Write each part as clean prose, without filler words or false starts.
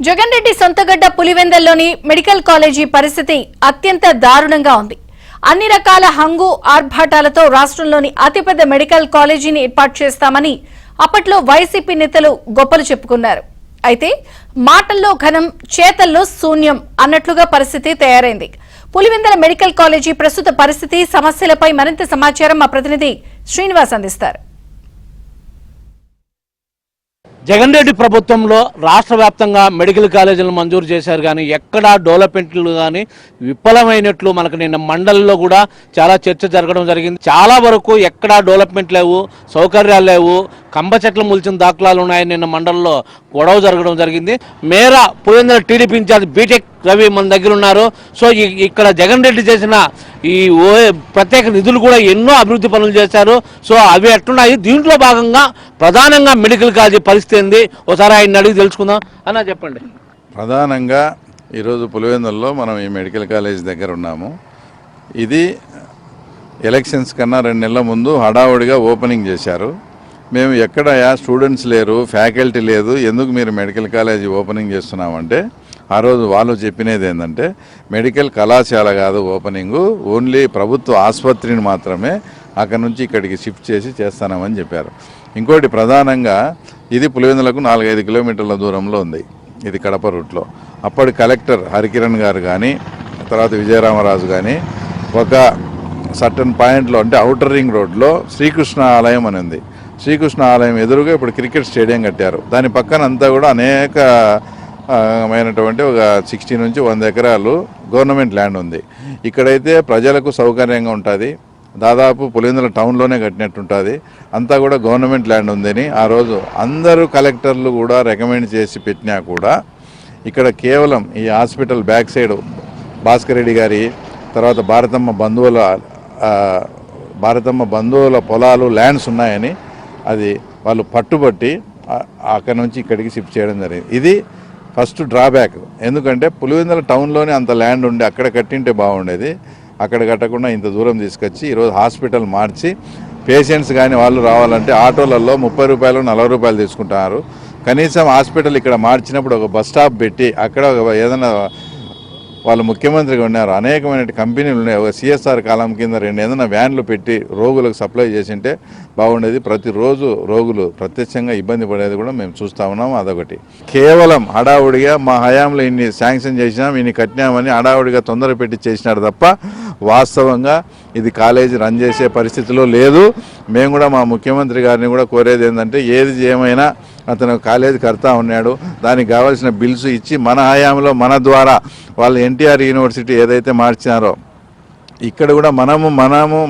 Jagan Reddy సొంతగడ్డ పులివెందల్లోని medical college పరిస్థితి అత్యంత దారుణంగా ఉంది. అన్ని రకాల హంగు ఆర్భాటాలతో రాష్ట్రంలోని అతిపెద్ద మెడికల్ కాలేజీని ఏర్పాటు చేస్తామని అప్పట్లో వైసీపీ నేతలు గొప్పలు చెప్పుకున్నారు. అయితే మాటల్లో ఘనం, చేతల్లో శూన్యం అన్నట్లుగా పరిస్థితి తయారైంది. పులివెందల మెడికల్ కాలేజీ ప్రస్తుత పరిస్థితి, సమస్యలపై మరింత సమాచారం మా ప్రతినిధి శ్రీనివాస్ అందిస్తారు. జగన్ రెడ్డి ప్రభుత్వంలో రాష్ట్ర వ్యాప్తంగా మెడికల్ కాలేజీలను మంజూరు చేశారు, కానీ ఎక్కడా డెవలప్మెంట్లు కానీ విఫలమైనట్లు మనకు నిన్న మండలిలో కూడా చాలా చర్చ జరగడం జరిగింది. చాలా వరకు ఎక్కడా డెవలప్మెంట్ లేవు, సౌకర్యాలు లేవు, కంబ చెట్లు ముల్చిన దాఖలాలు ఉన్నాయని నిన్న మండలిలో గొడవ జరగడం జరిగింది. మేరా Pulivendula TDP incharge BTech Ravi మన దగ్గర ఉన్నారు. సో ఇక్కడ జగన్ రెడ్డి చేసిన ఈ ప్రత్యేక నిధులు కూడా ఎన్నో అభివృద్ధి పనులు చేశారు. సో అవి ఎట్లున్నాయి, దీంట్లో భాగంగా ప్రధానంగా మెడికల్ కాలేజీ పరిస్థితి ఏంది, ఒకసారి ఆయన అడిగి తెలుసుకుందాం. అన్న చెప్పండి. ప్రధానంగా ఈరోజు పులివెందులలో మనం ఈ మెడికల్ కాలేజ్ దగ్గర ఉన్నాము. ఇది ఎలక్షన్స్ కన్నా 2 నెలల ముందు హడావుడిగా ఓపెనింగ్ చేశారు. మేము ఎక్కడ స్టూడెంట్స్ లేరు, ఫ్యాకల్టీ లేదు, ఎందుకు మీరు మెడికల్ కాలేజీ ఓపెనింగ్ చేస్తున్నామంటే ఆ రోజు వాళ్ళు చెప్పినది ఏంటంటే మెడికల్ కళాశాల కాదు ఓపెనింగు, ఓన్లీ ప్రభుత్వ ఆసుపత్రిని మాత్రమే అక్కడ నుంచి ఇక్కడికి షిఫ్ట్ చేసి చేస్తామని చెప్పారు. ఇంకోటి ప్రధానంగా ఇది పులివెందులకు 4-5 కిలోమీటర్ల దూరంలో ఉంది, ఇది కడప రూట్లో. అప్పటి కలెక్టర్ హరికిరణ్ గారు కానీ తర్వాత విజయరామరాజు కానీ ఒక సర్టన్ పాయింట్లో అంటే ఔటర్ రింగ్ రోడ్లో శ్రీకృష్ణ ఆలయం అని ఉంది. శ్రీకృష్ణ ఆలయం ఎదురుగా ఇప్పుడు క్రికెట్ స్టేడియం కట్టారు. దాని పక్కన అంతా కూడా అనేకమైనటువంటి ఒక 60 నుంచి 100 ఎకరాలు గవర్నమెంట్ ల్యాండ్ ఉంది. ఇక్కడైతే ప్రజలకు సౌకర్యంగా ఉంటుంది, దాదాపు పులివెందుల టౌన్లోనే కట్టినట్టుంటుంది, అంతా కూడా గవర్నమెంట్ ల్యాండ్ ఉందని ఆ రోజు అందరూ కలెక్టర్లు కూడా రికమెండ్ చేసి పెట్టినా కూడా ఇక్కడ కేవలం ఈ hospital back side Bhaskar Reddy గారి తర్వాత భారతమ్మ బంధువుల పొలాలు ల్యాండ్స్ ఉన్నాయని అది వాళ్ళు పట్టుబట్టి అక్కడ నుంచి ఇక్కడికి షిఫ్ట్ చేయడం జరిగింది. ఇది ఫస్ట్ డ్రాబ్యాక్. ఎందుకంటే పులివెందుల టౌన్లోనే అంత ల్యాండ్ ఉండి అక్కడ కట్టింటే బాగుండేది, అక్కడ కట్టకుండా ఇంత దూరం తీసుకొచ్చి ఈరోజు హాస్పిటల్ మార్చి పేషెంట్స్ కానీ వాళ్ళు రావాలంటే ఆటోలలో 30 రూపాయలు 40 రూపాయలు తీసుకుంటున్నారు. కనీసం హాస్పిటల్ ఇక్కడ మార్చినప్పుడు ఒక బస్ స్టాప్ పెట్టి అక్కడ ఏదైనా వాళ్ళు ముఖ్యమంత్రిగా ఉన్నారు, అనేకమైన కంపెనీలు ఉన్నాయి, ఒక సిఎస్ఆర్ కాలం కింద 2 ఏదైనా వ్యాన్లు పెట్టి రోగులకు సప్లై చేసింటే బాగుండేది. ప్రతిరోజు రోగులు ప్రత్యక్షంగా ఇబ్బంది పడేది కూడా మేము చూస్తూ ఉన్నాము. అదొకటి కేవలం హడావుడిగా మా హయాంలో ఇన్ని శాంక్షన్ చేసినాం, ఇన్ని కట్టినామని హడావుడిగా తొందర పెట్టి చేసినారు తప్ప వాస్తవంగా ఇది కాలేజీ రన్ చేసే పరిస్థితిలో లేదు. మేము కూడా మా ముఖ్యమంత్రి గారిని కూడా కోరేది ఏంటంటే ఏది ఏమైనా అతను కాలేజీ కడతా ఉన్నాడు, దానికి కావాల్సిన బిల్స్ ఇచ్చి మన హయాంలో మన ద్వారా వాళ్ళు ఎన్టీఆర్ యూనివర్సిటీ ఏదైతే మార్చినారో ఇక్కడ కూడా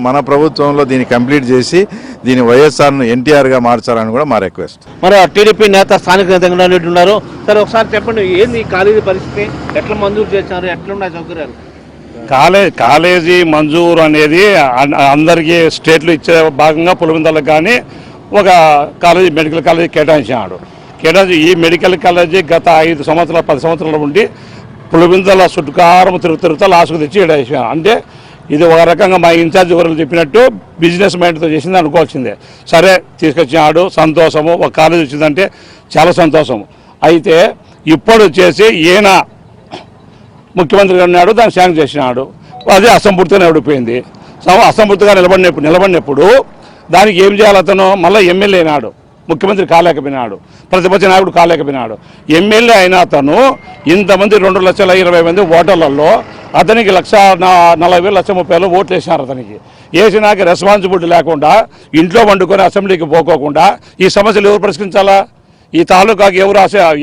మన ప్రభుత్వంలో దీన్ని కంప్లీట్ చేసి దీని వైఎస్ఆర్ను ఎన్టీఆర్గా మార్చాలని కూడా మా రిక్వెస్ట్. మరి టీడీపీ నేత స్థానిక నేతగా ఉన్నారు. సరే ఒకసారి చెప్పండి, ఏంది కాలేజీ పరిస్థితి, ఎట్లా మంజూరు చేసినారు, ఎట్లున్నాయి సౌకర్యాలు? కాలేజీ మంజూరు అనేది అందరికీ స్టేట్లు ఇచ్చే భాగంగా పులివెందులకు కానీ ఒక కాలేజీ మెడికల్ కాలేజీ కేటాయించాడు. ఈ మెడికల్ కాలేజీ గత 5 సంవత్సరాలు 10 సంవత్సరాలు ఉండి పులివెందుల చుట్టుకారం తిరుగుతా లాస్ట్కు తెచ్చి కేటాయించాడు. అంటే ఇది ఒక రకంగా మా ఇన్ఛార్జ్ ఎవరు చెప్పినట్టు బిజినెస్ మైండ్తో చేసింది అనుకోవాల్సిందే. సరే తీసుకొచ్చినాడు, సంతోషము, ఒక కాలేజీ వచ్చిందంటే చాలా సంతోషము. అయితే ఇప్పుడు వచ్చేసి ఈయన ముఖ్యమంత్రిగా ఉన్నాడు, దాన్ని శాంక్షన్ చేసినాడు, అది అసంపూర్తిగా ఓడిపోయింది. అసంపూర్తిగా నిలబడినప్పుడు దానికి ఏం చేయాలి, అతను మళ్ళీ ఎమ్మెల్యే అయినాడు, ముఖ్యమంత్రి కాలేకపోయినాడు, ప్రతిపక్ష నాయకుడు కాలేకపోయినాడు. ఎమ్మెల్యే అయిన అతను ఇంతమంది 2,20,000 మంది ఓటర్లలో అతనికి 1,40,000 1,30,000 ఓట్లు వేసినారు. అతనికి వేసినాక రెస్పాన్సిబిలిటీ లేకుండా ఇంట్లో వండుకొని అసెంబ్లీకి పోకోకుండా ఈ సమస్యలు ఎవరు పరిష్కరించాలా? ఈ తాలూకాకి ఎవరు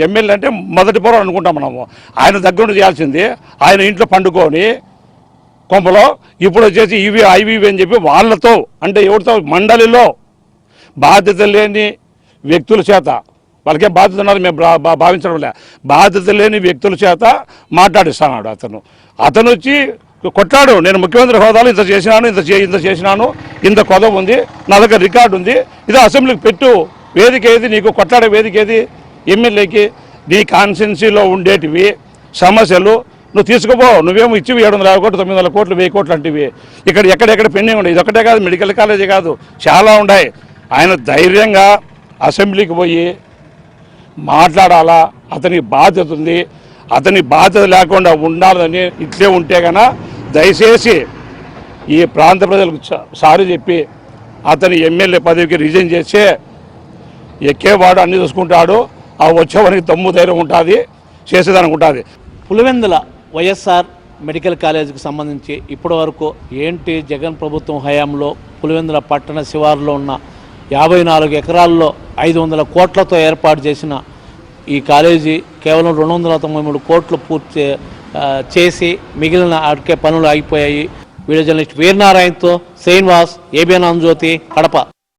ఎమ్మెల్యే అంటే మొదటి పొర అనుకుంటాం మనము. ఆయన దగ్గర చేయాల్సింది ఆయన ఇంట్లో పండుకొని కొంపలో ఇప్పుడు వచ్చేసి ఐవీవి అని చెప్పి వాళ్ళతో అంటే ఎవరితో మండలిలో బాధ్యత లేని వ్యక్తుల చేత, వాళ్ళకేం బాధ్యత ఉన్నది మేము భావించడం లే, బాధ్యత లేని వ్యక్తుల చేత మాట్లాడిస్తున్నాడు. అతను వచ్చి కొట్టాడు, నేను ముఖ్యమంత్రి హోదాలో ఇంత చేసినాను, ఇంత కొదవ ఉంది, నా దగ్గర రికార్డు ఉంది, ఇది అసెంబ్లీకి పెట్టు, వేదిక ఏది నీకు కొట్లాడే వేదిక ఏది, ఎమ్మెల్యేకి నీ కాన్స్టిట్యున్సీలో ఉండేటివి సమస్యలు నువ్వు తీసుకుపో, నువ్వేమో ఇచ్చివి 750 కోట్లు 900 కోట్లు 1000 కోట్లు అంటివి, ఇక్కడ ఎక్కడెక్కడ పెండింగ్ ఉన్నాయి. ఇది ఒకటే కాదు, మెడికల్ కాలేజీ కాదు, చాలా ఉన్నాయి. ఆయన ధైర్యంగా అసెంబ్లీకి పోయి మాట్లాడాలా, అతనికి బాధ్యత ఉంది. అతని బాధ్యత లేకుండా ఉండాలని ఇట్లే ఉంటే కన్నా దయచేసి ఈ ప్రాంత ప్రజలకు సారీ చెప్పి అతని ఎమ్మెల్యే పదవికి రిజైన్ చేస్తే ఎక్కేవాడు అన్ని చూసుకుంటాడు. ఆ వచ్చేవారికి దమ్ము ధైర్యం ఉంటుంది, చేసేదానికి ఉంటుంది. పులివెందుల వైఎస్ఆర్ మెడికల్ కాలేజీకి సంబంధించి ఇప్పటి వరకు ఏంటి జగన్ ప్రభుత్వం హయాంలో పులివెందుల పట్టణ శివారులో ఉన్న 54 ఎకరాల్లో 500 కోట్లతో ఏర్పాటు చేసిన ఈ కాలేజీ కేవలం 293 కోట్లు పూర్తి చేసి మిగిలిన అడికే పనులు ఆగిపోయాయి. వీడియో జర్నలిస్ట్ వీరనారాయణతో శ్రీనివాస్, ఏబిఎన్ ఆంధ్రజ్యోతి, కడప.